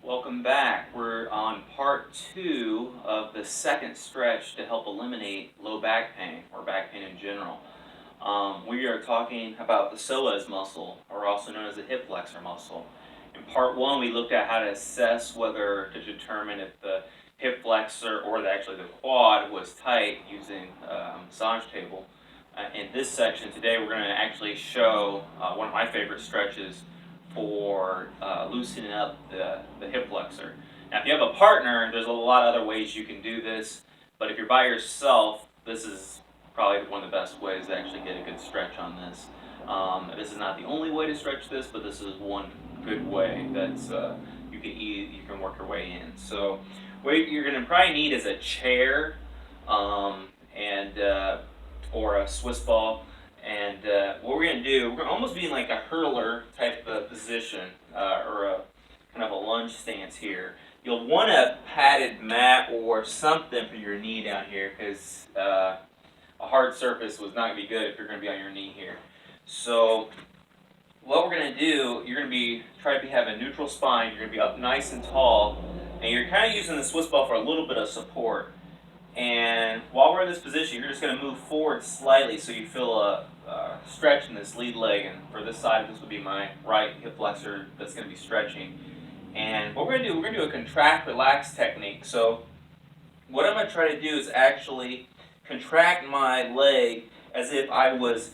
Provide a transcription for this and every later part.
Welcome back. We're on part 2 of the second stretch to help eliminate low back pain or back pain in general. We are talking about the psoas muscle, or also known as the hip flexor muscle. In part 1, we looked at how to assess whether to determine if the hip flexor or actually the quad was tight using a massage table. In this section today, we're going to actually show one of my favorite stretches for loosening up the hip flexor. Now, if you have a partner, there's a lot of other ways you can do this, but if you're by yourself, this is probably one of the best ways to actually get a good stretch on this. This is not the only way to stretch this, but this is one good way that's you can work your way in. So, what you're going to probably need is a chair or a Swiss ball. And what we're going to do, we're going to almost be in like a hurler type of position or a kind of a lunge stance here. You'll want a padded mat or something for your knee down here because a hard surface was not going to be good if you're going to be on your knee here. So what we're going to do, you're going to be have a neutral spine. You're going to be up nice and tall, and you're kind of using the Swiss ball for a little bit of support. And while we're in this position, you're just going to move forward slightly so you feel a stretch in this lead leg. And for this side, this would be my right hip flexor that's going to be stretching. And what we're going to do a contract, relax technique. So what I'm going to try to do is actually contract my leg as if I was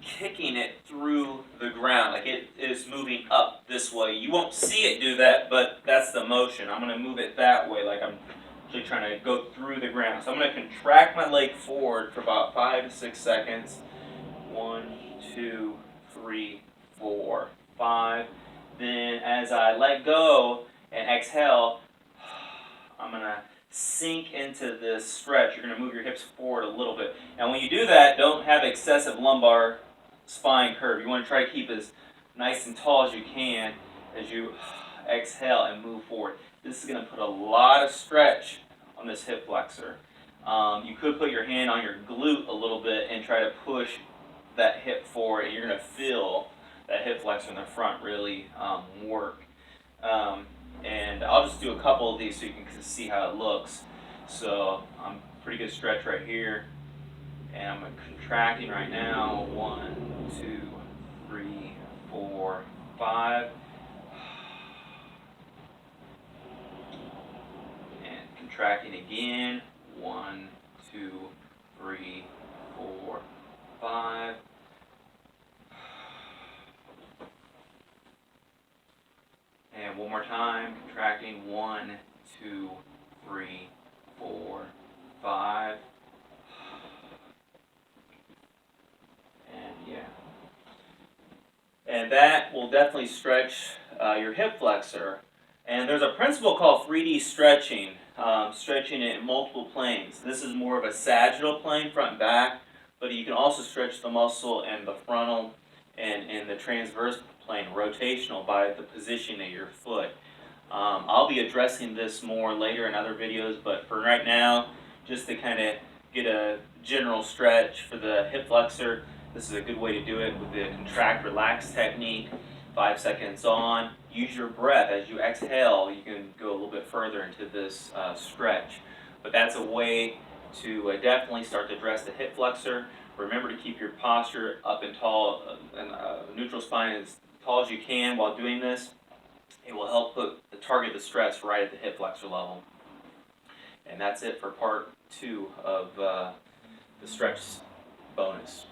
kicking it through the ground, like it is moving up this way. You won't see it do that, but that's the motion. I'm going to move it that way, like I'm actually trying to go through the ground. So I'm going to contract my leg forward for about 5 to 6 seconds. 1, 2, 3, 4, 5. Then as I let go and exhale, I'm going to sink into this stretch. You're going to move your hips forward a little bit. And when you do that, don't have excessive lumbar spine curve. You want to try to keep as nice and tall as you can as you exhale and move forward. This is going to put a lot of stretch on this hip flexor. You could put your hand on your glute a little bit and try to push that hip forward, and you're going to feel that hip flexor in the front really work. And I'll just do a couple of these so you can see how it looks. So pretty good stretch right here. And I'm contracting right now. 1, 2, 3, 4, 5. Contracting again. 1, 2, 3, 4, 5. And one more time. Contracting. 1, 2, 3, 4, 5. And yeah. And that will definitely stretch your hip flexor. And there's a principle called 3D stretching. Stretching it in multiple planes. This is more of a sagittal plane, front and back, but you can also stretch the muscle in the frontal and in the transverse plane, rotational, by the position of your foot. I'll be addressing this more later in other videos, but for right now, just to kind of get a general stretch for the hip flexor, this is a good way to do it with the contract relax technique. 5 seconds on. Use your breath as you exhale. You can go a little bit further into this stretch. But that's a way to definitely start to address the hip flexor. Remember to keep your posture up and tall, and neutral spine as tall as you can while doing this. It will help target the stress right at the hip flexor level. And that's it for part 2 of the stretch bonus.